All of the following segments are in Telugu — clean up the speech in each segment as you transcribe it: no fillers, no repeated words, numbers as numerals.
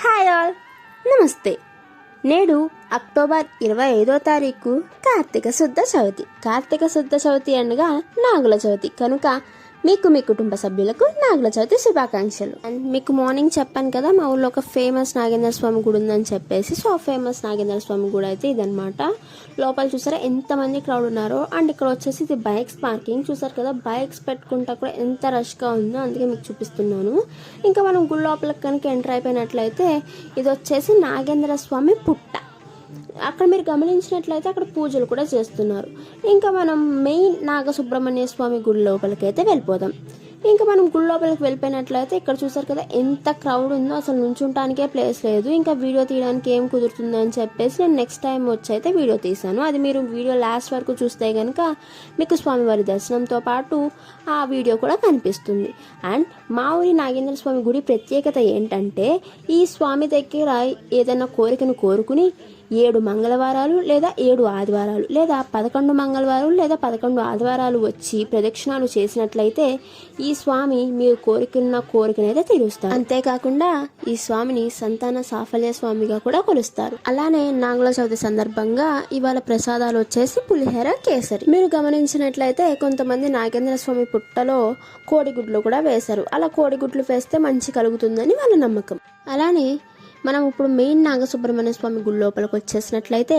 హాయ్ ఆల్, నమస్తే. నేడు అక్టోబర్ 25వ తారీఖు కార్తీక శుద్ధ చవితి. కార్తీక శుద్ధ చవితి అనగా నాగుల చవితి కనుక మీకు మీ కుటుంబ సభ్యులకు నాగుల చవితి శుభాకాంక్షలు. అండ్ మీకు మార్నింగ్ చెప్పాను కదా, మా ఊళ్ళో ఒక ఫేమస్ నాగేంద్ర స్వామి గుడి ఉందని చెప్పేసి. సో ఫేమస్ నాగేంద్ర స్వామి గుడి అయితే ఇదనమాట. లోపల చూసారా ఎంతమంది క్రౌడ్ ఉన్నారో. అండ్ ఇక్కడ వచ్చేసి ఇది బైక్స్ పార్కింగ్. చూసారు కదా, బైక్స్ పెట్టుకుంటా కూడా ఎంత రష్గా ఉందో, అందుకే మీకు చూపిస్తున్నాను. ఇంకా మనం గుడి లోపలికి కనుక ఎంటర్ అయిపోయినట్లయితే ఇది వచ్చేసి నాగేంద్ర స్వామి పుట్ట. అక్కడ మీరు గమనించినట్లయితే అక్కడ పూజలు కూడా చేస్తున్నారు. ఇంకా మనం మెయిన్ నాగసుబ్రహ్మణ్య స్వామి గుడి లోపలికి అయితే వెళ్ళిపోదాం. ఇంకా మనం గుడి లోపలికి వెళ్ళిపోయినట్లయితే ఇక్కడ చూసారు కదా ఎంత క్రౌడ్ ఉందో, అసలు నుంచుంటానికే ప్లేస్ లేదు. ఇంకా వీడియో తీయడానికి ఏం కుదురుతుందో అని చెప్పేసి నేను నెక్స్ట్ టైం వచ్చి అయితే వీడియో తీశాను. అది మీరు వీడియో లాస్ట్ వరకు చూస్తే కనుక మీకు స్వామివారి దర్శనంతో పాటు ఆ వీడియో కూడా కనిపిస్తుంది. అండ్ మా ఊరి నాగేంద్ర స్వామి గుడి ప్రత్యేకత ఏంటంటే, ఈ స్వామి దగ్గర ఏదైనా కోరికను కోరుకుని 7 మంగళవారాలు లేదా 7 ఆదివారాలు లేదా 11 మంగళవారాలు లేదా 11 ఆదివారాలు వచ్చి ప్రదక్షిణాలు చేసినట్లయితే ఈ స్వామి మీరు కోరికన్న కోరికనైతే తీరుస్తారు. అంతేకాకుండా ఈ స్వామిని సంతాన సాఫల్య స్వామిగా కూడా కొలుస్తారు. అలానే నాగుల చవితి సందర్భంగా ఇవాళ ప్రసాదాలు వచ్చేసి పులిహోర, కేసరి. మీరు గమనించినట్లయితే కొంతమంది నాగేంద్ర స్వామి పుట్టలో కోడిగుడ్లు కూడా వేశారు. అలా కోడిగుడ్లు వేస్తే మంచి కలుగుతుందని వాళ్ళ నమ్మకం. అలానే మనం ఇప్పుడు మెయిన్ నాగసుబ్రహ్మణ్య స్వామి గుడి లోపలికి వచ్చేసినట్లయితే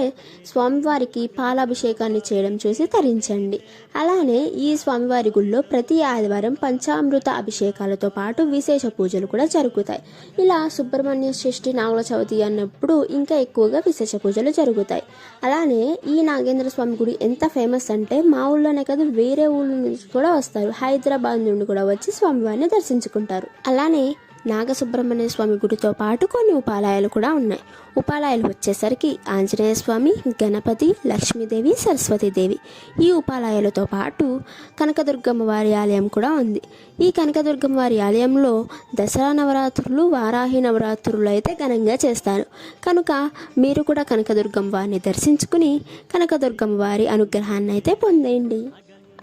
స్వామివారికి పాలాభిషేకాన్ని చేయడం చూసి తరించండి. అలానే ఈ స్వామివారి గుడిలో ప్రతి ఆదివారం పంచామృత అభిషేకాలతో పాటు విశేష పూజలు కూడా జరుగుతాయి. ఇలా సుబ్రహ్మణ్య షష్ఠి నాగుల చవితి అన్నప్పుడు ఇంకా ఎక్కువగా విశేష పూజలు జరుగుతాయి. అలానే ఈ నాగేంద్ర స్వామి గుడి ఎంత ఫేమస్ అంటే మా ఊళ్ళోనే కాదు వేరే ఊళ్ళ నుంచి కూడా వస్తారు. హైదరాబాద్ నుండి కూడా వచ్చి స్వామివారిని దర్శించుకుంటారు. అలానే నాగసుబ్రహ్మణ్య స్వామి గుడితో పాటు కొన్ని ఉపాలయాలు కూడా ఉన్నాయి. ఉపాలయాలు వచ్చేసరికి ఆంజనేయ స్వామి, గణపతి, లక్ష్మీదేవి, సరస్వతీదేవి. ఈ ఉపాలయాలతో పాటు కనకదుర్గమ్మ వారి ఆలయం కూడా ఉంది. ఈ కనకదుర్గమ్మ వారి ఆలయంలో దసరా నవరాత్రులు, వారాహి నవరాత్రులు అయితే ఘనంగా చేస్తారు. కనుక మీరు కూడా కనకదుర్గమ్మ వారిని దర్శించుకుని కనకదుర్గమ్మ వారి అనుగ్రహాన్ని అయితే పొందేయండి.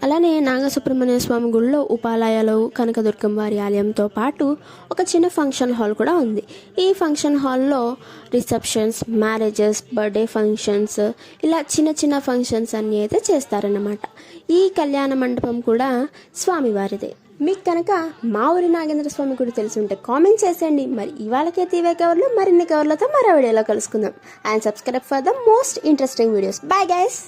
అలానే నాగసుబ్రహ్మణ్య స్వామి గుడిలో ఉపాలయాలు, కనకదుర్గమ్మ వారి ఆలయంతో పాటు ఒక చిన్న ఫంక్షన్ హాల్ కూడా ఉంది. ఈ ఫంక్షన్ హాల్లో రిసెప్షన్స్, మ్యారేజెస్, బర్త్డే ఫంక్షన్స్, ఇలా చిన్న చిన్న ఫంక్షన్స్ అన్నీ అయితే చేస్తారన్నమాట. ఈ కళ్యాణ మండపం కూడా స్వామివారిదే. మీకు కనుక మా ఊరి నాగేంద్ర స్వామి గుడి తెలిసి ఉంటే కామెంట్ చేసేయండి. మరి ఇవాళకైతే ఇవే కవర్లు, మరిన్ని కవర్లతో మరో వీడియోలో కలుసుకుందాం. And subscribe for the most interesting videos. Bye guys.